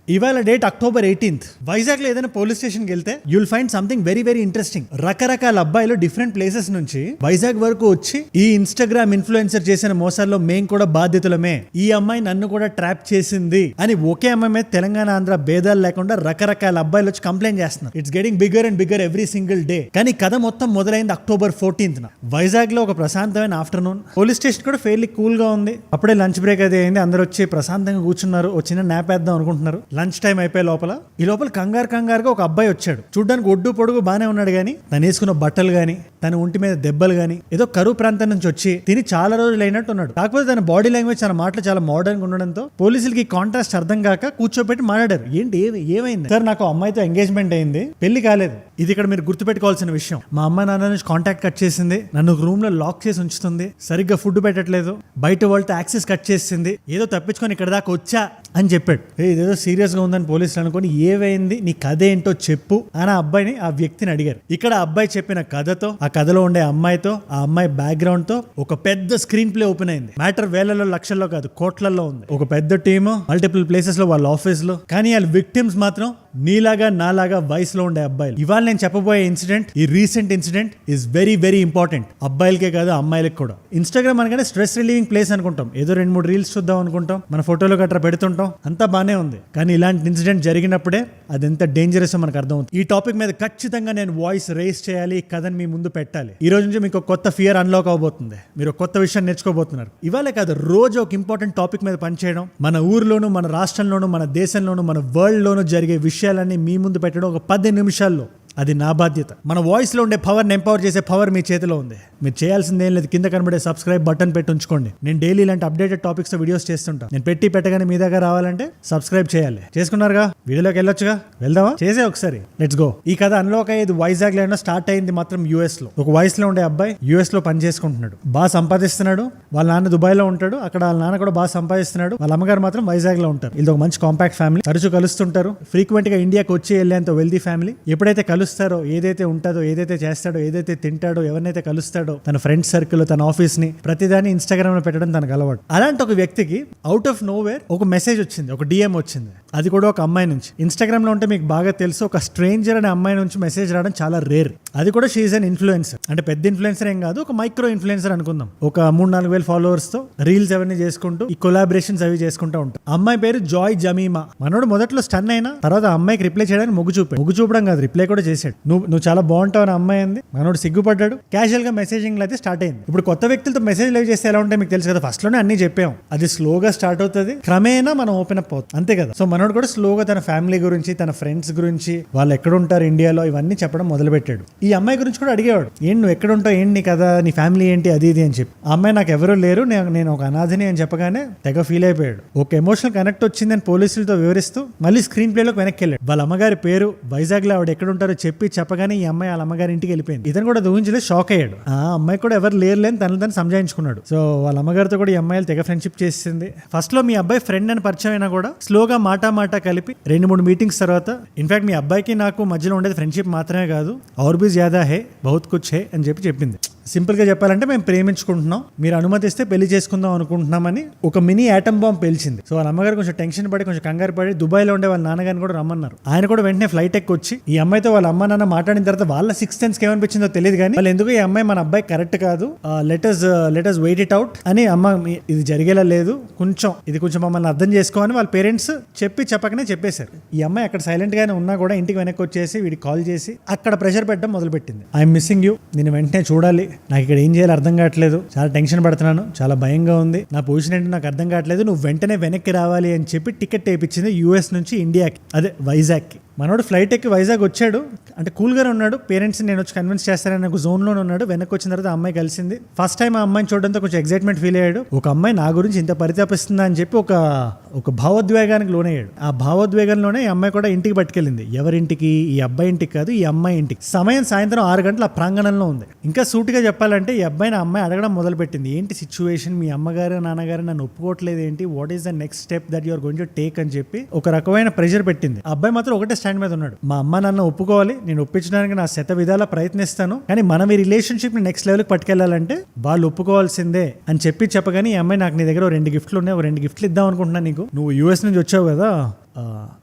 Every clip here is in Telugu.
ఇవాళ డేట్ October 18th. వైజాగ్ లో ఏదైనా పోలీస్ స్టేషన్ కి వెళ్తే you'll find something very very interesting. రకరకాల అబ్బాయిలు డిఫరెంట్ ప్లేసెస్ నుంచి వైజాగ్ వరకు వచ్చి ఈ ఇన్స్టాగ్రామ్ ఇన్ఫ్లుయెన్సర్ చేసిన మోసాల్లో మేం కూడా బాధ్యతలమే, ఈ అమ్మాయి నన్ను కూడా ట్రాప్ చేసింది అని ఒకే అమ్మాయి మీద తెలంగాణ ఆంధ్ర భేదాలు లేకుండా రకరకాల అబ్బాయిలు వచ్చి కంప్లైంట్ చేస్తున్నారు. It's getting bigger and bigger every single day. కానీ కథ మొత్తం మొదలైంది October 14th. వైజాగ్ లో ఒక ప్రశాంతమైన ఆఫ్టర్నూన్. పోలీస్ స్టేషన్ కూడా ఫెయిర్లీ కూల్ గా ఉంది. అప్పుడే లంచ్ బ్రేక్ అది అయింది. అందరూ వచ్చి ప్రశాంతంగా కూర్చున్నారు. ఒక చిన్న నాప్ వేద్దాం అనుకుంటున్నారు. లంచ్ టైం అయిపోయే లోపల కంగారుగా ఒక అబ్బాయి వచ్చాడు. చూడ్డానికి ఒడ్డు పొడుగు బానే ఉన్నాడు గానీ తను వేసుకున్న బట్టలు గానీ తన ఒంటి మీద దెబ్బలు గానీ ఏదో కరువు ప్రాంతం నుంచి వచ్చి తిని చాలా రోజులు అయినట్టు ఉన్నాడు. కాకపోతే తన బాడీ లాంగ్వేజ్ తన మాటలు చాలా మోడర్న్ గా ఉండడంతో పోలీసులకి కాంట్రాస్ట్ అర్థం కాక కూర్చోబెట్టి మాట్లాడారు. ఏంటి ఏమైంది సార్? నాకు అమ్మాయితో ఎంగేజ్మెంట్ అయింది, పెళ్లి కాలేదు. ఇది ఇక్కడ మీరు గుర్తుపెట్టుకోవాల్సిన విషయం. మా అమ్మ నాన్న నుంచి కాంటాక్ట్ కట్ చేసింది, నన్ను రూమ్ లో లాక్ చేసి ఉంచుతుంది, సరిగ్గా ఫుడ్ పెట్టట్లేదు, బయట వాళ్ళతో యాక్సెస్ కట్ చేసింది, ఏదో తప్పించుకొని ఇక్కడ దాకా వచ్చా అని చెప్పాడు. ఇదేదో సీరియస్ గా ఉందని పోలీసులు అనుకుని ఏవైంది నీ కథ ఏంటో చెప్పు అని అబ్బాయిని ఆ వ్యక్తిని అడిగారు. ఇక్కడ అబ్బాయి చెప్పిన కథతో ఆ కథలో ఉండే అమ్మాయితో ఆ అమ్మాయి బ్యాక్గ్రౌండ్ తో ఒక పెద్ద స్క్రీన్ ప్లే ఓపెన్ అయింది. మ్యాటర్ వేలలో లక్షల్లో కాదు కోట్లలో ఉంది. ఒక పెద్ద టీమ్ మల్టిపుల్ ప్లేసెస్ లో వాళ్ళ ఆఫీస్ లో, కానీ వాళ్ళ విక్టిమ్స్ మాత్రం నీలాగా నాలాగా వయసులో ఉండే అబ్బాయిలు. ఇవాళ నేను చెప్పబోయే ఇన్సిడెంట్, ఈ recent incident is very very important. అబ్బాయిలకే కాదు అమ్మాయిలకి కూడా. ఇన్స్టాగ్రామ్ అనగానే స్ట్రెస్ రిలీవింగ్ ప్లేస్ అనుకుంటాం, ఏదో 2-3 రీల్స్ చూద్దాం అనుకుంటాం, మన ఫోటోలు గట్రా పెడుతుంటాం, అంతా బానే ఉంది. కానీ ఇలాంటి ఇన్సిడెంట్ జరిగినప్పుడే అది ఎంత డేంజరస్ మనకు అర్థమవుతుంది. ఈ టాపిక్ మీద ఖచ్చితంగా నేను వాయిస్ రేస్ చేయాలి, ఈ కథను మీ ముందు పెట్టాలి. ఈ రోజు నుంచి మీకు ఒక కొత్త ఫియర్ అన్లాక్ అవబోతుంది, మీరు కొత్త విషయం నేర్చుకోబోతున్నారు. ఇవాళే కాదు రోజు ఒక ఇంపార్టెంట్ టాపిక్ మీద పనిచేయడం, మన ఊర్లోను మన రాష్ట్రంలోను మన దేశంలోను మన వరల్డ్ లోను జరిగే విషయాలన్నీ మీ ముందు పెట్టడం ఒక 10 నిమిషాల్లో. అది నా బాధ్యత. మన వాయిస్ లో ఉండే పవర్ని ఎంపవర్ చేసే పవర్ మీ చేతిలో ఉంది. మీరు చేయాల్సింది ఏం లేదు, కింద కనబడే సబ్స్క్రైబ్ బటన్ పెట్టి ఉంచుకోండి. నేను డైలీ ఇలాంటి అప్డేటెడ్ టాపిక్స్ తో వీడియోస్ చేస్తుంటా. నేను పెట్టగానే మీ దగ్గర రావాలంటే సబ్స్క్రైబ్ చేయాలి. చేసుకున్నారుగా? వీడియోలోకి వెళ్ళొచ్చుగా? వెళ్దామా? చేసే ఒకసారి లెట్స్ గో. ఈ కథ అన్లాక్ అయ్యేది వైజాగ్ లో స్టార్ట్ అయింది మాత్రం US లో. ఒక వయసులో ఉండే అబ్బాయి US లో పని చేసుకుంటున్నాడు, బాగా సంపాదిస్తున్నాడు. వాళ్ళ నాన్న దుబాయ్ లో ఉంటాడు, అక్కడ వాళ్ళ నాన్న కూడా బాగా సంపాదిస్తున్నాడు. వాళ్ళ అమ్మగారు మాత్రం వైజాగ్ లో ఉంటారు. ఇది ఒక మంచి కాంపాక్ట్ ఫ్యామిలీ, తరచూ కలుస్తుంటారు. ఫ్రీక్వెంట్ గా ఇండియాకి వచ్చి వెళ్ళేంత వెల్దీ ఫ్యామిలీ. ఎప్పుడైతే కలుస్తారో, ఏదైతే ఉంటుందో, ఏదైతే చేస్తాడో, ఏదైతే తింటాడో, ఎవరినైతే కలుస్తాడో, తన ఫ్రెండ్స్ సర్కిల్, తన ఆఫీస్ ని ప్రతిదాన్ని ఇన్స్టాగ్రామ్ లో పెట్టడం తనకు అలవాటు. అలాంటి ఒక వ్యక్తికి అవుట్ ఆఫ్ నోవేర్ ఒక మెసేజ్ వచ్చింది, ఒక DM వచ్చింది. అది కూడా ఒక అమ్మాయి నుంచి. ఇన్స్టాగ్రామ్ లో ఉంటే మీకు బాగా తెలుసు, ఒక స్ట్రేంజర్ అనే అమ్మాయి నుంచి మెసేజ్ రావడం చాలా రేర్. అది కూడా షీ ఈజ్ అన్ ఇన్ఫ్లుయెన్సర్. అంటే పెద్ద ఇన్ఫ్లుయెన్సర్ ఏం కాదు, ఒక మైక్రో ఇన్ఫ్లుయెన్సర్ అనుకుందాం. ఒక 3-4 వేల ఫాలోవర్స్ తో రీల్స్ అవన్నీ చేసుకుంటూ ఈ కొలాబరేషన్స్ అవి చేసుకుంటూ ఉంటాం. అమ్మాయి పేరు జాయ్ జమీమా. మనోడు మొదట్లో స్టన్ అయినా తర్వాత అమ్మాయికి రిప్లై చేయడానికి మొగ్గు చూపడం కాదు, రిప్లై కూడా చేశాడు. నువ్వు చాలా బాగుంటావు అని అమ్మాయి అంది. మనోడు సిగ్గుపడ్డాడు. క్యాజువల్ గా మెసేజింగ్ అయితే స్టార్ట్ అయింది. ఇప్పుడు కొత్త వ్యక్తులతో మెసేజ్ లైవ్ చేస్తే ఎలా ఉంటాయి మీకు తెలుసు కదా. ఫస్ట్ లోనే అన్ని చెప్పాం, అది స్లోగా స్టార్ట్ అవుతుంది, క్రమేణా మనం ఓపెన్ అప్ అవుతుంది, అంతే కదా. సో మనోడు కూడా స్లోగా తన ఫ్యామిలీ గురించి, తన ఫ్రెండ్స్ గురించి, వాళ్ళు ఎక్కడ ఉంటారు ఇండియాలో, ఇవన్నీ చెప్పడం మొదలు పెట్టాడు. ఈ అమ్మాయి గురించి కూడా అడిగేవాడు, ఏంటి నువ్వు ఎక్కడ ఉంటావు, ఏంటి కదా, నీ ఫ్యామిలీ ఏంటి, అది ఇది అని చెప్పి. ఆ అమ్మాయి నాకు ఎవరూ లేరు, నేను ఒక అనాథని అని చెప్పగానే తెగ ఫీల్ అయిపోయాడు. ఒక ఎమోషనల్ కనెక్ట్ వచ్చిందని పోలీసులతో వివరిస్తూ మళ్ళీ స్క్రీన్ ప్లే లోకి వెనక్కి వెళ్ళాడు. వాళ్ళ అమ్మగారి పేరు, వైజాగ్ లో ఆవిడ ఎక్కడ ఉంటారో చెప్పగానే ఈ అమ్మాయి వాళ్ళ అమ్మగారి ఇంటికి వెళ్ళిపోయింది. ఇతను కూడా ఊహించలేదు, షాక్ అయ్యాడు. ఆ అమ్మాయి కూడా ఎవరు లేరులేని తను సంజాయించుకున్నాడు. సో వాళ్ళ అమ్మగారితో కూడా ఈ అమ్మాయిలు తెగ ఫ్రెండ్షిప్ చేసింది. ఫస్ట్ లో మీ అబ్బాయి ఫ్రెండ్ అని పరిచయం అయినా కూడా స్లోగా మాట కలిపి 2-3 మీటింగ్స్ తర్వాత, ఇన్ఫాక్ట్ మీ అబ్బాయికి నాకు మధ్యలో ఉండేది ఫ్రెండ్షిప్ మాత్రమే కాదు, ఔర్ భీ జ్యాదా హే, బహుత్ కుచ్ హే అని చెప్పింది. సింపుల్ గా చెప్పాలంటే మేము ప్రేమించుకుంటున్నాం, మీరు అనుమతిస్తే పెళ్లి చేసుకుందాం అనుకుంటున్నామని ఒక మినీ ఆటం బాంబ్ పేల్చింది. సో వాళ్ళ అమ్మగారు కొంచెం టెన్షన్ పడి, కొంచెం కంగారు పడి దుబాయ్ లో ఉండే వాళ్ళ నాన్నగారిని కూడా రమ్మన్నారు. ఆయన కూడా వెంటనే ఫ్లైట్ ఎక్కి వచ్చి ఈ అమ్మాయితో వాళ్ళ అమ్మ నాన్న మాట్లాడిన తర్వాత వాళ్ళ 6th సెన్స్ ఏమనిపించిందో తెలియదు కానీ వాళ్ళు ఎందుకు ఈ అమ్మాయి మన అబ్బాయి కరెక్ట్ కాదు, లెటస్ వెయిట్ ఇట్ అవుట్ అని, అమ్మ ఇది జరిగేలా లేదు, కొంచెం మమ్మల్ని అర్థం చేసుకోమని వాళ్ళ పేరెంట్స్ చెప్పకనే చెప్పేశారు. ఈ అమ్మాయి అక్కడ సైలెంట్ గానే ఉన్నా కూడా ఇంటికి వెనక్కి వచ్చేసి వీడికి కాల్ చేసి అక్కడ ప్రెషర్ పెట్టడం మొదలు పెట్టింది. ఐఎమ్ మిస్సింగ్ యూ, నేను వెంటనే చూడాలి, నాకు ఇక్కడ ఏం చేయాలో అర్థం కావట్లేదు, చాలా టెన్షన్ పడుతున్నాను, చాలా భయంగా ఉంది, నా పొజిషన్ ఏంటో నాకు అర్థం కావట్లేదు, నువ్వు వెంటనే వెనక్కి రావాలి అని చెప్పి టికెట్ వేయించింది US నుంచి ఇండియాకి, అదే వైజాగ్కి. మనోడు ఫ్లైట్ ఎక్కి వైజాగ్ వచ్చాడు, అంటే కూల్గానే ఉన్నాడు. పేరెంట్స్ నేను వచ్చి కన్విన్స్ చేస్తానని ఒక జోన్లోనే ఉన్నాడు. వెనక్కి వచ్చిన తర్వాత అమ్మాయి కలిసింది. ఫస్ట్ టైం ఆ అమ్మాయిని చూడడంతో కొంచెం ఎక్సైట్మెంట్ ఫీల్ అయ్యాడు. ఒక అమ్మాయి నా గురించి ఇంత పరితాపిస్తుందా అని చెప్పి ఒక భావోద్వేగానికి లోనయ్యాడు. ఆ భావోద్వేగంలోనే ఈ అమ్మాయి కూడా ఇంటికి పట్టుకెళ్ళింది. ఎవరింటికి? ఈ అబ్బాయి ఇంటికి కాదు, ఈ అమ్మాయి ఇంటికి. సమయం సాయంత్రం 6 గంటల ఆ ప్రాంగణంలో ఉంది. ఇంకా సూటిగా చెప్పాలంటే ఈ అబ్బాయిని అమ్మాయి అడగడం మొదలు పెట్టింది, ఏంటి సిచ్యువేషన్, మీ అమ్మగారు నాన్నగారు నన్ను ఒప్పుకోవట్లేదు ఏంటి, what is the next step that you are going to take అని చెప్పి ఒక రకమైన ప్రెషర్ పెట్టింది. ఆ అబ్బాయి మాత్రం ఒకటే స్టాండ్ మీద ఉన్నాడు, మా అమ్మ నాన్న ఒప్పుకోవాలి, నేను ఒప్పించడానికి నా శత విధాలా ప్రయత్నిస్తాను, కానీ మనం ఈ రిలేషన్షిప్ ని నెక్స్ట్ లెవెల్కి పట్టుకెళ్లాలంటే వాళ్ళు ఒప్పుకోవాల్సిందే అని చెప్పగానే ఈ అమ్మాయి నాకు నీ దగ్గర 2 గిఫ్ట్లు ఉన్నాయి, 2 గిఫ్ట్లు ఇద్దాం అనుకుంటున్నా నీకు, నువ్వు US నుంచి వచ్చావు కదా,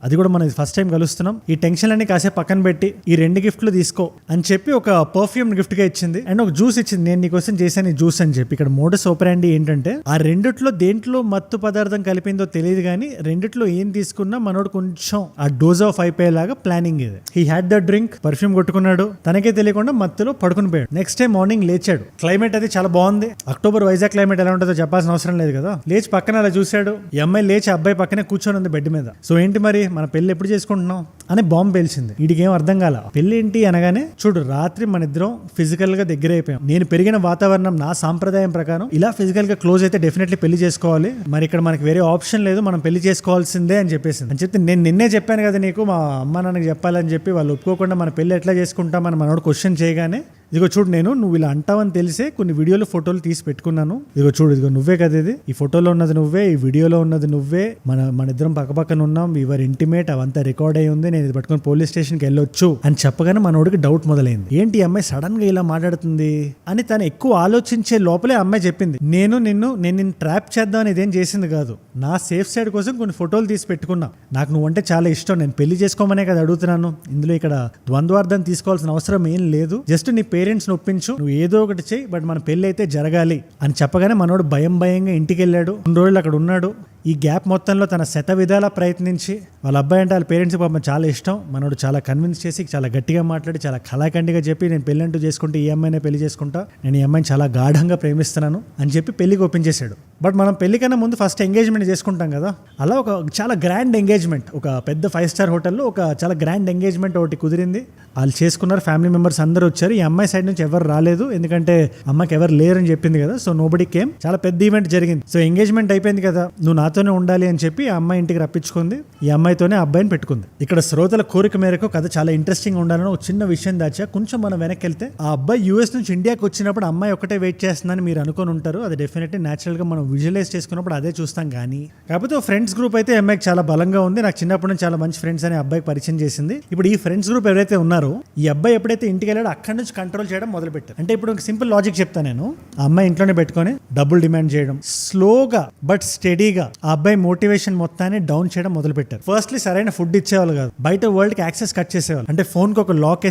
అది కూడా మనం ఫస్ట్ టైం కలుస్తున్నాం, ఈ టెన్షన్ అన్ని కాసేపు పక్కన పెట్టి ఈ 2 గిఫ్ట్లు తీసుకో అని చెప్పి ఒక పర్ఫ్యూమ్ గిఫ్ట్ గా ఇచ్చింది అండ్ ఒక జ్యూస్ ఇచ్చింది. నేను నీకోసం చేశాను ఈ జ్యూస్ అని చెప్పి. ఇక్కడ మోడస్ ఆపరాండి ఏంటంటే ఆ రెండిట్లో దేంట్లో మత్తు పదార్థం కలిపిందో తెలియదు కానీ రెండిట్లో ఏం తీసుకున్నా మనోడు కొంచెం ఆ డోస్ ఆఫ్ అయిపోయేలాగా ప్లానింగ్ ఇది. He had the drink, perfume కొట్టుకున్నాడు, తనకే తెలియకుండా మత్తులో పడుకుని పోయాడు. నెక్స్ట్ డే మార్నింగ్ లేచాడు, క్లైమేట్ అది చాలా బాగుంది. అక్టోబర్ వైజాగ్ క్లైమేట్ ఎలా ఉంటుందో చెప్పాల్సిన అవసరం లేదు కదా. లేచి పక్కన అలా చూశాడు, ఈ అమ్మాయి లేచి అబ్బాయి పక్కనే కూర్చొని ఉంది బెడ్ మీద. సో ఏంటి మరి మన పెళ్లి ఎప్పుడు చేసుకుంటున్నాం అని బాంబు పేల్చింది. వీడికి ఏం అర్థం కాల. పెళ్లి ఏంటి అనగానే చూడు రాత్రి మన ఇద్దరం ఫిజికల్ గా దగ్గర అయిపోయాం. నేను పెరిగిన వాతావరణం నా సాంప్రదాయం ప్రకారం ఇలా ఫిజికల్ గా క్లోజ్ అయితే డెఫినెట్లీ పెళ్లి చేసుకోవాలి, మరి ఇక్కడ మనకి వేరే ఆప్షన్ లేదు, మనం పెళ్లి చేసుకోవాల్సిందే అని చెప్పేసింది. అని చెప్తే నేను నిన్నే చెప్పాను కదా నీకు మా అమ్మ నాన్నకి చెప్పాలని చెప్పి వాళ్ళు ఒప్పుకోకుండా మన పెళ్లి ఎట్లా చేసుకుంటామని మనోడు క్వశ్చన్ చేయగానే ఇదిగో చూడు నువ్వు ఇలా అంటావని తెలిసే కొన్ని వీడియోలు ఫోటోలు తీసి పెట్టుకున్నాను, ఇదిగో చూడు ఇదిగో నువ్వే కదా ఇది, ఈ ఫోటోలో ఉన్నది నువ్వే, ఈ వీడియోలో ఉన్నది నువ్వే, మన ఇద్దరం పక్కపక్కన ఉన్నాం, యువర్ ఇంటిమేట్, అవంతా రికార్డ్ అయ్యి ఉంది, నేను ఇది పట్టుకొని పోలీస్ స్టేషన్కి వెళ్ళొచ్చు అని చెప్పగానే మనోడికి డౌట్ మొదలైంది. ఏంటి ఈ అమ్మాయి సడన్ గా ఇలా మాట్లాడుతుంది అని తను ఎక్కువ ఆలోచించే లోపలే అమ్మాయి చెప్పింది, నేను నిన్ను ట్రాప్ చేద్దామని ఇదేం చేసింది కాదు, నా సేఫ్ సైడ్ కోసం కొన్ని ఫోటోలు తీసి పెట్టుకున్నా, నాకు నువ్వంటే చాలా ఇష్టం, నేను పెళ్లి చేసుకోమనే కదా అడుగుతున్నాను, ఇందులో ఇక్కడ ద్వంద్వార్థం తీసుకోవాల్సిన అవసరం ఏం లేదు, జస్ట్ నీ పేరెంట్స్ ఒప్పించు, నువ్వు ఏదో ఒకటి చెయ్యి, బట్ మన పెళ్లి అయితే జరగాలి అని చెప్పగానే మనోడు భయంగా ఇంటికి వెళ్ళాడు. 2 రోజులు అక్కడ ఉన్నాడు. ఈ గ్యాప్ మొత్తంలో తన శత విధాల ప్రయత్నించి వాళ్ళ అబ్బాయి అంటే వాళ్ళ పేరెంట్స్ పాపం చాలా ఇష్టం, మనోడు చాలా కన్విన్స్ చేసి చాలా గట్టిగా మాట్లాడి చాలా కళాఖండిగా చెప్పి నేను పెళ్ళంటూ చేసుకుంటే ఈ అమ్మాయినే పెళ్లి చేసుకుంటా, నేను ఈ అమ్మాయిని చాలా గాఢంగా ప్రేమిస్తున్నాను అని చెప్పి పెళ్లికి ఒప్పించేశాడు. బట్ మనం పెళ్లి కన్నా ముందు ఫస్ట్ ఎంగేజ్మెంట్ చేసుకుంటాం కదా, అలా ఒక చాలా గ్రాండ్ ఎంగేజ్మెంట్, ఒక పెద్ద 5 స్టార్ హోటల్లో ఒక చాలా గ్రాండ్ ఎంగేజ్మెంట్ ఒకటి కుదిరింది. వాళ్ళు చేసుకున్నారు, ఫ్యామిలీ మెంబర్స్ అందరూ వచ్చారు. ఈ అమ్మాయి సైడ్ నుంచి ఎవరు రాలేదు, ఎందుకంటే అమ్మాయికి ఎవరు లేరని చెప్పింది కదా, సో నోబడీ కేమ్. చాలా పెద్ద ఈవెంట్ జరిగింది. సో ఎంగేజ్మెంట్ అయిపోయింది కదా, నువ్వు నాతోనే ఉండాలి అని చెప్పి ఆ అమ్మాయి ఇంటికి రప్పించుకుంది, ఈ అమ్మాయితోనే అబ్బాయిని పెట్టుకుంది. ఇక్కడ శ్రోతల కోరిక మేరకు కథ చాలా ఇంట్రెస్టింగ్ ఉండాలని ఒక చిన్న విషయం దాచా. కొంచెం మనం వెనక్కి వెళ్తే ఆ అబ్బాయి యూఎస్ నుంచి ఇండియాకి వచ్చినప్పుడు అమ్మాయి ఒకటే వెయిట్ చేస్తుందని మీరు అనుకుని ఉంటారు. అది డెఫినెట్లీ న్యాచురల్ గా మనం విజువలైజ్ చేసుకున్నప్పుడు అదే చూస్తాం. కానీ కాకపోతే ఫ్రెండ్స్ గ్రూప్ అయితే అమ్మాయికి చాలా బలంగా ఉంది. నాకు చిన్నప్పటి నుంచి చాలా మంచి ఫ్రెండ్స్ అని అబ్బాయికి పరిచయం చేసింది. ఇప్పుడు ఈ ఫ్రెండ్స్ గ్రూప్ ఎవరైతే ఉన్నారో ఈ అబ్బాయి ఎప్పుడైతే ఇంటికి వెళ్ళాడో అక్కడి నుంచి కంట్రోల్ చేయడం మొదలు పెట్టారు. అంటే ఇప్పుడు ఒక సింపుల్ లాజిక్ చెప్తాను నేను. ఆ అమ్మాయి ఇంట్లోనే పెట్టుకొని డబ్బులు డిమాండ్ చేయడం, స్లోగా బట్ స్టడీగా ఆ అబ్బాయి మోటివేషన్ మొత్తాన్ని డౌన్ చేయడం మొదలు పెట్టారు. ఫస్ట్లీ సరైన ఫుడ్ ఇచ్చేవాళ్ళు కాదు, బయట వరల్డ్ కి యాక్సెస్ కట్ చేసేవాళ్ళు. అంటే ఫోన్ కి ఒక లాక్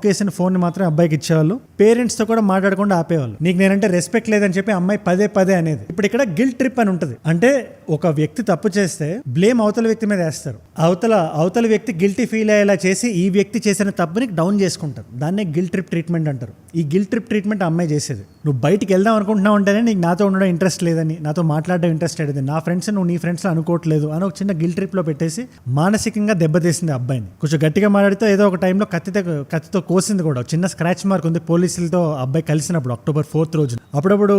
వేసిన ఫోన్ ని మాత్రం అబ్బాయికి ఇచ్చేవాళ్ళు. పేరెంట్స్ తో కూడా మాట్లాడకుండా ఆపేవాళ్ళు. నీకు నేనంటే రెస్పెక్ట్ లేదని చెప్పి అమ్మాయి పదే అనేది. ఇప్పుడు ఇక్కడ గిల్ట్ ట్రిప్ అని ఉంటుంది. అంటే ఒక వ్యక్తి తప్పు చేస్తే బ్లేమ్ అవతల వ్యక్తి మీద వేస్తారు. అవతల వ్యక్తి గిల్టీ ఫీల్ అయ్యేలా చేసి ఈ వ్యక్తి చేసిన తప్పుని డౌన్ చేసుకుంటారు. దాన్నే గిల్ట్ ట్రిప్ ట్రీట్మెంట్ అంటారు. ఈ గిల్ట్ ట్రిప్ ట్రీట్మెంట్ అమ్మాయి చేసేది. నువ్వు బయటికి వెళ్దాం అనుకుంటున్నావు అంటేనే నీకు నాతో ఉండడం ఇంట్రెస్ట్ లేదని, నాతో మాట్లాడడం ఇంట్రెస్ట్ లేదని, నా ఫ్రెండ్స్ నువ్వు నీ ఫ్రెండ్స్ అనుకోవట్లేదు అని ఒక చిన్న గిల్ట్ ట్రిప్ లో పెట్టేసి మానసికంగా దెబ్బతీసింది అబ్బాయిని. కొంచెం గట్టిగా మాట్లాడితే ఏదో ఒక టైంలో కత్తితో కోసింది కూడా. చిన్న స్క్రాచ్ మార్క్ ఉంది పోలీసులతో అబ్బాయి కలిసినప్పుడు అక్టోబర్ 4th రోజున. అప్పుడప్పుడు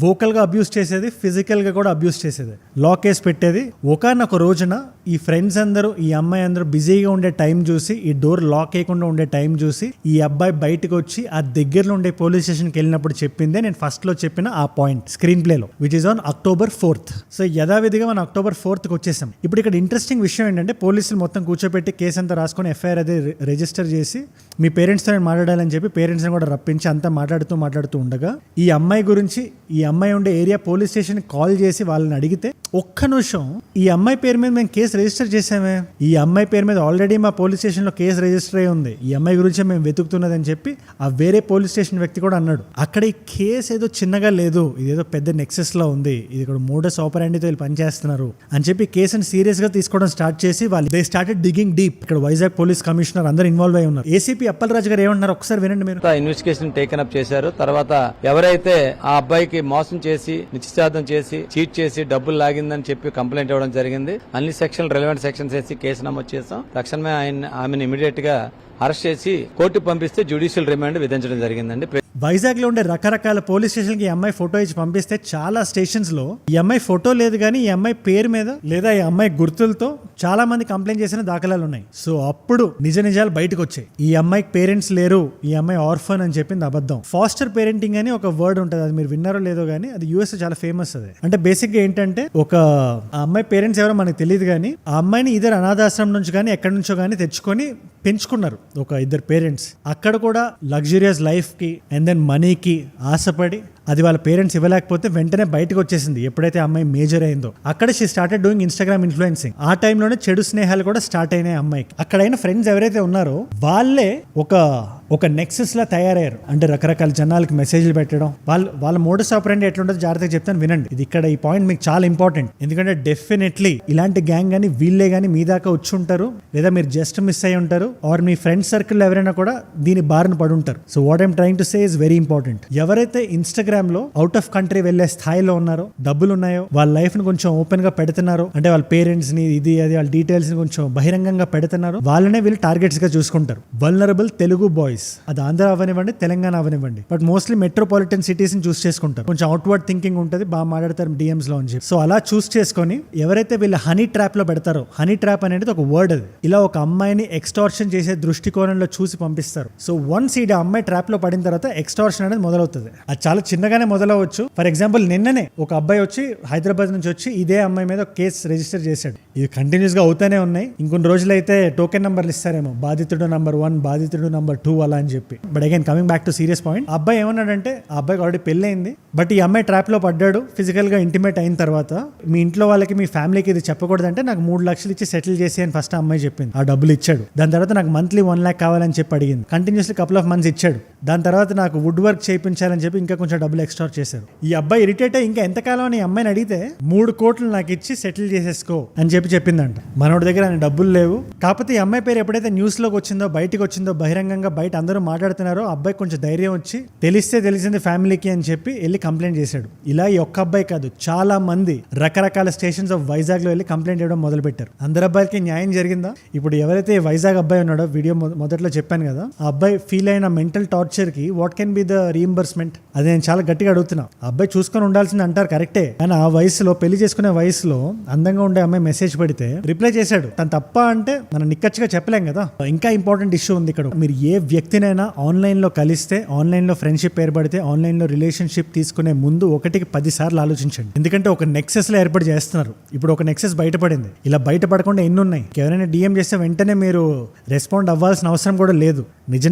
వోకల్ గా అబ్యూస్ చేసేది, ఫిజికల్ గా కూడా అబ్యూస్ చేసేది, లాక్ వేసి పెట్టేది. ఒకనొక రోజున ఈ ఫ్రెండ్స్ అందరూ ఈ అమ్మాయి అందరూ బిజీగా ఉండే టైం చూసి, ఈ డోర్ లాక్ వేయకుండా ఉండే టైం చూసి ఈ అబ్బాయి బయటకు వచ్చి ఆ దగ్గరలో ఉండే పోలీస్ స్టేషన్కి వెళ్ళినప్పుడు చెప్పిందే నేను ఫస్ట్ లో చెప్పిన ఆ పాయింట్ స్క్రీన్ ప్లేలో, which is on October 4th. So యథావిధిగా మనం October 4th వచ్చేసాం. ఇప్పుడు ఇక్కడ ఇంట్రెస్టింగ్ విషయం ఏంటంటే పోలీసులు మొత్తం కూర్చోబెట్టి కేసు అంతా రాసుకొని ఎఫ్ఐఆర్ అదే రిజిస్టర్ చేసి మీ పేరెంట్స్తో నేను మాట్లాడాలని చెప్పి పేరెంట్స్ని కూడా రప్పించి అంతా మాట్లాడుతూ ఉండగా ఈ అమ్మాయి గురించి ఈ అమ్మాయి ఉండే ఏరియా పోలీస్ స్టేషన్ కాల్ చేసి వాళ్ళని అడిగితే, ఒక్క నిమిషం, ఈ అమ్మాయి పేరు మీద మేము కేసు రిజిస్టర్ చేసామే, ఈ అమ్మాయి పేరు మీద ఆల్రెడీ మా పోలీస్ స్టేషన్లో కేసు రిజిస్టర్ అయి ఉంది, ఈ అమ్మాయి గురించి మేము వెతుకుతున్నదని చెప్పి ఆ వేరే పోలీస్ స్టేషన్ వ్యక్తి కూడా అన్నాడు. అక్కడ ఈ కేసు ఏదో చిన్నగా లేదు, ఇదేదో పెద్ద నెక్సెస్ లో ఉంది, ఇది ఇక్కడ మోడస్ ఆపరాండితో వీళ్ళు పనిచేస్తున్నారు అని చెప్పి కేసుని సీరియస్ గా తీసుకోవడం స్టార్ట్ చేసి వాళ్ళు దే స్టార్టెడ్ డిగింగ్ డీప్. ఇక్కడ వైజాగ్ పోలీస్ కమిషనర్ అందరూ ఇన్వాల్వ్ అయి ఉన్నారు. ఏసీపీ అప్పలరాజు గారు ఏమంటున్నారు ఒకసారి వినండి మీరు. ఇన్వెస్టిగేషన్ టేకన్ అప్ చేశారు. తర్వాత ఎవరైతే ఆ అబ్బాయికి మోసం చేసి నిశ్చితార్థం చేసి చీట్ చేసి డబ్బులు లాగిందని చెప్పి కంప్లైంట్ ఇవ్వడం జరిగింది. అన్ని సెక్షన్ రెలవెంట్ సెక్షన్స్ వేసి కేసు నమోదు చేశాం. తక్షణమే ఆమెను ఇమీడియట్ గా అరెస్ట్ చేసి కోర్టు పంపిస్తే జ్యుడిషియల్ రిమాండ్ విధించడం జరిగిందండి. వైజాగ్ లో ఉండే రకరకాల పోలీస్ స్టేషన్ కి ఈ అమ్మాయి ఫోటో ఇచ్చి పంపిస్తే చాలా స్టేషన్స్ లో ఈ అమ్మాయి ఫోటో లేదు కానీ ఈ అమ్మాయి పేరు మీద లేదా ఈ అమ్మాయి గుర్తులతో చాలా మంది కంప్లైంట్ చేసిన దాఖలాలు ఉన్నాయి. సో అప్పుడు నిజాలు బయటకు వచ్చాయి. ఈ అమ్మాయికి పేరెంట్స్ లేరు, ఈ అమ్మాయి ఆర్ఫన్ అని చెప్పింది అబద్ధం. ఫాస్టర్ పేరెంటింగ్ అని ఒక వర్డ్ ఉంటుంది, అది మీరు విన్నారో లేదో కానీ అది యూఎస్ చాలా ఫేమస్. అది అంటే బేసిక్ గా ఏంటంటే ఆ అమ్మాయి పేరెంట్స్ ఎవరో మనకు తెలియదు కానీ ఆ అమ్మాయిని ఇద్దరు అనాథాశ్రమం నుంచి కానీ ఎక్కడి నుంచో కానీ తెచ్చుకొని పెంచుకున్నారు ఒక ఇద్దరు పేరెంట్స్. అక్కడ కూడా లగ్జరియస్ లైఫ్ కి అండ్ దెన్ మనీకి ఆశపడి అది వాళ్ళ పేరెంట్స్ ఇవ్వలేకపోతే వెంటనే బయటకు వచ్చేసింది ఎప్పుడైతే అమ్మాయి మేజర్ అయిందో. అక్కడ she started doing Instagram influencing. ఆ టైంలోనే చెడు స్నేహాలు కూడా స్టార్ట్ అయినాయి అమ్మాయికి. అక్కడైన ఫ్రెండ్స్ ఎవరైతే ఉన్నారో వాళ్ళే ఒక నెక్సెస్ లా తయారయ్యారు. అంటే రకరకాల జనాలకి మెసేజ్లు పెట్టడం. వాళ్ళ మోడస్ ఆపరెండి ఎట్లుంటుందో జాగ్రత్తగా చెప్తాను వినండి. ఇది ఇక్కడ ఈ పాయింట్ మీకు చాలా ఇంపార్టెంట్. ఎందుకంటే డెఫినెట్లీ ఇలాంటి గ్యాంగ్ గానీ వీళ్ళే గానీ మీ దాకా వచ్చి ఉంటారు, లేదా మీరు జస్ట్ మిస్ అయ్యి ఉంటారు, ఆర్ మీ ఫ్రెండ్ సర్కిల్ ఎవరైనా కూడా దీని బారిన పడి ఉంటారు. So what I'm trying to say is very important. ఎవరైతే ఇన్స్టాగ్రామ్ లో అవుట్ ఆఫ్ కంట్రీ వెళ్లే స్థాయిలో ఉన్నారో, డబ్బులు ఉన్నాయో, వాళ్ళ లైఫ్ ని కొంచెం ఓపెన్ గా పెడుతున్నారో, అంటే వాళ్ళ పేరెంట్స్ ని ఇది అది వాళ్ళ డీటెయిల్స్ ని కొంచెం బహిరంగంగా పెడుతున్నారో, వాళ్ళనే వీళ్ళు టార్గెట్స్ గా చూసుకుంటారు. వల్నరబుల్ తెలుగు బాయ్స్, అది ఆంధ్ర అవనివ్వండి, తెలంగాణ అవనివ్వండి, బట్ మోస్ట్లీ మెట్రోపాలిటన్ సిటీస్ ని చూస్ చేసుకుంటారు. కొంచెం అవుట్వర్డ్ థింకింగ్ ఉంటుంది, బాగా మాట్లాడతారు డిఎమ్స్ లో అని చెప్పి. సో అలా చూస్ చేసుకొని ఎవరైతే వీళ్ళు హనీ ట్రాప్ లో పెడతారో, హనీ ట్రాప్ అనేది ఒక వర్డ్, అది ఇలా ఒక అమ్మాయిని ఎక్స్టార్షన్ చేసే దృష్టికోణంలో చూసి పంపిస్తారు. సో వన్స్ ఈ అమ్మాయి ట్రాప్ లో పడిన తర్వాత ఎక్స్టార్షన్ అనేది మొదలవుతుంది. అది చాలా చిన్నగానే మొదలవచ్చు. ఫర్ ఎగ్జాంపుల్ నిన్ననే ఒక అబ్బాయి వచ్చి హైదరాబాద్ నుంచి వచ్చి ఇదే అమ్మాయి మీద ఒక కేసు రిజిస్టర్ చేశాడు. ఇది కంటిన్యూస్ గా అవుతానే ఉన్నాయి. ఇంకొన్ని రోజులైతే టోకెన్ నంబర్లు ఇస్తారేమో, బాధితుడు నంబర్ 1, బాధితుడు నంబర్ 2 అలా అని చెప్పి. But again coming back to serious point, ఆ అబ్బాయి ఏమన్నాడంటే, ఆ అబ్బాయికి ఆల్రెడీ పెళ్ళయింది, బట్ ఈ అమ్మాయి ట్రాప్ లో పడ్డాడు. ఫిజికల్ గా ఇంటిమేట్ అయిన తర్వాత మీ ఇంట్లో వాళ్ళకి, మీ ఫ్యామిలీకి ఇది చెప్పకూడదంటే నాకు 3 లక్షలు ఇచ్చి సెటిల్ చేసి అని ఫస్ట్ అమ్మాయి చెప్పింది. ఆ డబ్బులు ఇచ్చాడు. దాని తర్వాత నాకు మంత్లీ 1 lakh కావాలని చెప్పి అడిగింది. కంటిన్యూస్లీ కపుల్ ఆఫ్ మంత్స్ ఇచ్చాడు. దాని తర్వాత నాకు వుడ్ వర్క్ చేయించాలని చెప్పి ఇంకా కొంచెం డబ్బులు ఎక్స్ట్రా చేశారు. ఈ అబ్బాయి ఇరిటేట్ అయ్యి ఇంకా ఎంతకాలం అని అమ్మాయిని అడిగితే 3 కోట్లు నాకు ఇచ్చి సెటిల్ చేసేసుకో అని చెప్పి చెప్పిందంట. మనోడి దగ్గర ఆయన డబ్బులు లేవు. కాకపోతే ఈ అమ్మాయి పేరు ఎప్పుడైతే న్యూస్ లోకి వచ్చిందో, బయటకు వచ్చిందో, బహిరంగంగా బయట అందరూ మాట్లాడుతున్నారో, అబ్బాయి కొంచెం ధైర్యం వచ్చి తెలిసింది ఫ్యామిలీకి అని చెప్పి వెళ్ళి కంప్లైంట్ చేశాడు. ఇలా ఈ ఒక్క అబ్బాయి కాదు, చాలా మంది రకరకాల స్టేషన్స్ ఆఫ్ వైజాగ్ లో వెళ్ళి కంప్లైంట్ చేయడం మొదలు పెట్టారు. అందరు అబ్బాయిలకి న్యాయం జరిగిందా? ఇప్పుడు ఎవరైతే వైజాగ్ అబ్బాయి ఉన్నాడో, వీడియో మొదట్లో చెప్పాను కదా, ఆ అబ్బాయి ఫీల్ అయిన మెంటల్ టార్చర్ కి what can be the reimbursement? అది నేను చాలా గట్టిగా అడుగుతున్నా. ఆ అబ్బాయి చూసుకొని ఉండాల్సింది అంటారు, కరెక్టే. కానీ ఆ వయసులో, పెళ్లి చేసుకునే వయసులో అందంగా ఉండే అమ్మాయి మెసేజ్ పెడితే రిప్లై చేశాడు. తను తప్ప అంటే మనం నిక్కచ్చిగా చెప్పలేం కదా. ఇంకా ఇంపార్టెంట్ ఇష్యూ ఉంది ఇక్కడ. మీరు ఏ వ్యక్తినైనా ఆన్లైన్ లో కలిస్తే, ఆన్లైన్ లో ఫ్రెండ్షిప్ ఏర్పడితే, ఆన్లైన్ లో రిలేషన్షిప్ తీసుకునే ముందు 1కి 10 సార్లు ఆలోచించండి. ఎందుకంటే ఒక నెక్సెస్ లో ఏర్పాటు చేస్తున్నారు. ఇప్పుడు ఒక నెక్సెస్ బయటపడింది. ఇలా బయటపడకుండా ఎన్ని ఉన్నాయి. ఎవరైనా డిఎం చేస్తే వెంటనే మీరు రెస్పాండ్ అవ్వాల్సిన అవసరం కూడా లేదు.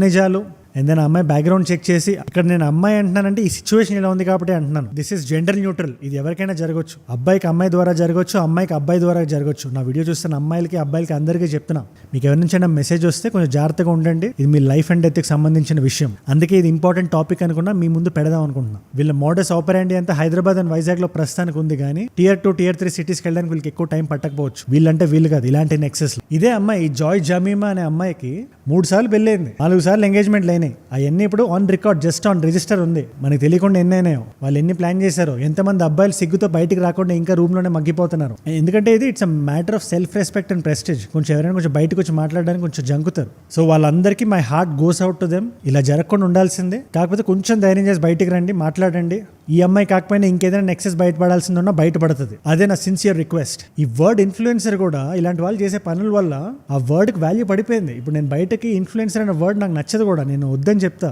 నిజాలు అండ్ దెన్ అమ్మాయి బ్యాక్గ్రౌండ్ చెక్ చేసి, ఇక్కడ నేను అమ్మాయి అంటున్నానంటే ఈ సిచ్యువేషన్ ఇలా ఉంది కాబట్టి అంటున్నాను. This is gender neutral. ఇది ఎవరికైనా జరగవచ్చు. అబ్బాయికి అమ్మాయి ద్వారా జరగవచ్చు, అమ్మాయికి అబ్బాయి ద్వారా జరగవచ్చు. నా వీడియో చూస్తున్న అమ్మాయిలకి, అబ్బాయిలకి అందరికీ చెప్తున్నా, మీకు ఎవరి నుంచి మెసేజ్ వస్తే కొంచెం జాగ్రత్తగా ఉండండి. ఇది మీ లైఫ్ అండ్ డెత్ కి సంబంధించిన విషయం. అందుకే ఇది ఇంపార్టెంట్ టాపిక్ అనుకున్నా మీ ముందు పెడదాం అనుకుంటున్నా. వీళ్ళ మోడస్ ఆపరెండి అంతా హైదరాబాద్ అండ్ వైజాగ్ లో ప్రస్తుతానికి ఉంది, కానీ Tier 2, Tier 3 సిటీస్కి వెళ్ళడానికి వీళ్ళకి ఎక్కువ టైం పట్టకపోవచ్చు. వీళ్ళంటే వీళ్ళు కాదు, ఇలాంటి నెక్సెస్. ఇదే అమ్మాయి జాయ్ జమీమా అనే అమ్మాయికి 3 సార్లు పెళ్ళైంది, 4 సార్లు ఎంగేజ్మెంట్లు అయినాయి. అవన్నీ ఇప్పుడు on record, just on register ఉంది. మనకి తెలియకుండా ఎన్ని అయినాయో, వాళ్ళు ఎన్ని ప్లాన్ చేశారో, ఎంతమంది అబ్బాయిలు సిగ్గుతో బయటికి రాకుండా ఇంకా రూమ్ లోనే మగ్గిపోతున్నారు. ఎందుకంటే ఇది it's a matter of self respect and prestige. కొంచెం ఎవరైనా కొంచెం బయటకు వచ్చి మాట్లాడడానికి కొంచెం జంకుతారు. సో వాళ్ళందరికీ my heart goes out to them. ఇలా జరగకుండా ఉండాల్సిందే. కాకపోతే కొంచెం ధైర్యం చేసి బయటికి రండి, మాట్లాడండి. ఈ అమ్మాయి కాకపోయినా ఇంకేదైనా నెక్సెస్ బయటపడాల్సిందన్నా బయటపడుతుంది. అదే నా సిన్సియర్ రిక్వెస్ట్. ఈ వర్డ్ ఇన్ఫ్లుయెన్సర్ కూడా ఇలాంటి వాళ్ళు చేసే పనుల వల్ల ఆ వర్డ్ కి వాల్యూ పడిపోయింది. ఇప్పుడు నేను బయటకి ఇన్ఫ్లుయెన్సర్ అనే వర్డ్ నాకు నచ్చదు కూడా, నేను వద్దని చెప్తా.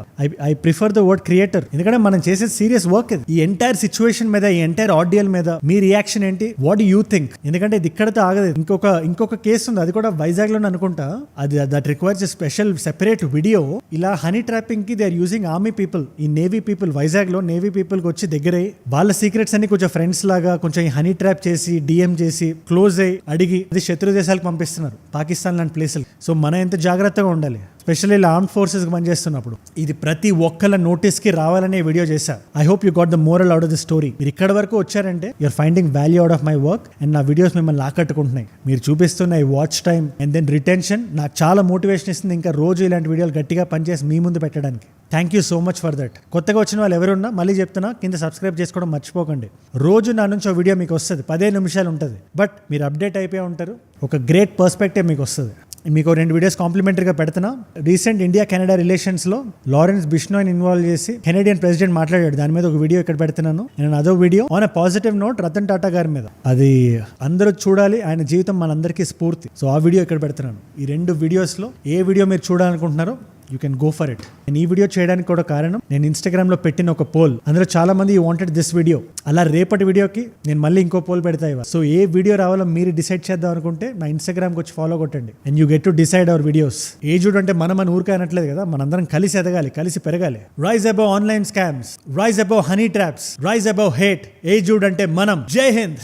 I prefer the word creator. ఎందుకంటే మనం చేసే సీరియస్ వర్క్ ఇది. ఈ ఎంటైర్ సిచ్యువేషన్ మీద, ఈ ఎంటైర్ ఆడియల్ మీద మీ రియాక్షన్ ఏంటి? What you think? ఎందుకంటే ఇది ఇక్కడతో ఆగదు. ఇంకొక కేసు ఉంది, అది కూడా వైజాగ్ లో అనుకుంటా. అది that requires special separate video. ఇలా హనీ ట్రాపింగ్ కి they are using army people, ఈ నేవీ పీపుల్, వైజాగ్ లో నేవీ పీపుల్ కి వచ్చి దగ్గరై వాళ్ళ సీక్రెట్స్ అన్ని కొంచెం ఫ్రెండ్స్ లాగా కొంచెం హనీ ట్రాప్ చేసి, డిఎం చేసి, క్లోజ్ అయ్యి అడిగి అది శత్రు దేశాలకు పంపిస్తున్నారు, పాకిస్తాన్ లాంటి ప్లేసులు. సో మనం ఎంత జాగ్రత్తగా ఉండాలి, స్పెషల్లీ ఆర్మ్డ్ ఫోర్సెస్ కి పనిచేస్తున్నప్పుడు. ఇది ప్రతి ఒక్కళ్ళ నోటీస్ కి రావాలనే వీడియో చేశా. I hope you got the moral out of the story. మీరు ఇక్కడ వరకు వచ్చారంటే you're finding value out of my work. And నా వీడియోస్ మిమ్మల్ని ఆకట్టుకుంటున్నాయి. మీరు చూపిస్తున్న ఈ watch time and then retention నాకు చాలా మోటివేషన్ ఇస్తుంది. ఇంకా రోజు ఇలాంటి వీడియోలు గట్టిగా పనిచేసి మీ ముందు పెట్టడానికి. Thank you so much for that. కొత్తగా వచ్చిన వాళ్ళు ఎవరున్నా మళ్ళీ చెప్తున్నా, కింద సబ్స్క్రైబ్ చేసుకోవడం మర్చిపోకండి. రోజు నా నుంచి ఒక వీడియో మీకు వస్తుంది, 15 నిమిషాలు ఉంటుంది. బట్ మీరు అప్డేట్ అయిపోయి ఉంటారు. ఒక గ్రేట్ పర్స్పెక్టివ్ మీకు వస్తుంది. మీకు 2 వీడియోస్ కాంప్లిమెంటరీగా పెడుతున్నా. రీసెంట్ ఇండియా కెనడా రిలేషన్స్ లో లారెన్స్ బిష్నోయ్ని ఇన్వాల్వ్ చేసి కెనడియన్ ప్రెసిడెంట్ మాట్లాడాడు. దాని మీద ఒక వీడియో ఇక్కడ పెడుతున్నాను. నేను అదో video on a positive note Ratan Tata గారి మీద. అది అందరూ చూడాలి, ఆయన జీవితం మనందరికీ స్ఫూర్తి. సో ఆ వీడియో ఇక్కడ పెడుతున్నాను. ఈ 2 వీడియోస్ లో ఏ వీడియో మీరు చూడాలనుకుంటున్నారో you can go for it. నేను ఈ వీడియో చేయడానికి కూడా కారణం, నేను ఇన్స్టాగ్రామ్ లో పెట్టిన ఒక పోల్, అందులో చాలా మంది వాంటెడ్ దిస్ వీడియో. అలా రేపటి వీడియోకి నేను మళ్ళీ ఇంకో పోల్ పెడతా ఇవ్వ. సో ఏ వీడియో రావాలో మీరు డిసైడ్ చేద్దాం అనుకుంటే నా ఇన్స్టాగ్రామ్కి వచ్చి ఫాలో కొట్టండి and you get to decide our videos. ఏజుడ్ అంటే మనం అని ఊరికే అనట్లేదు కదా, మనందరం కలిసి ఎదగాలి, కలిసి పెరగాలి. Rise above online scams, rise above honey traps, rise above hate. ఏజుడ్ అంటే మనం. జై హింద్.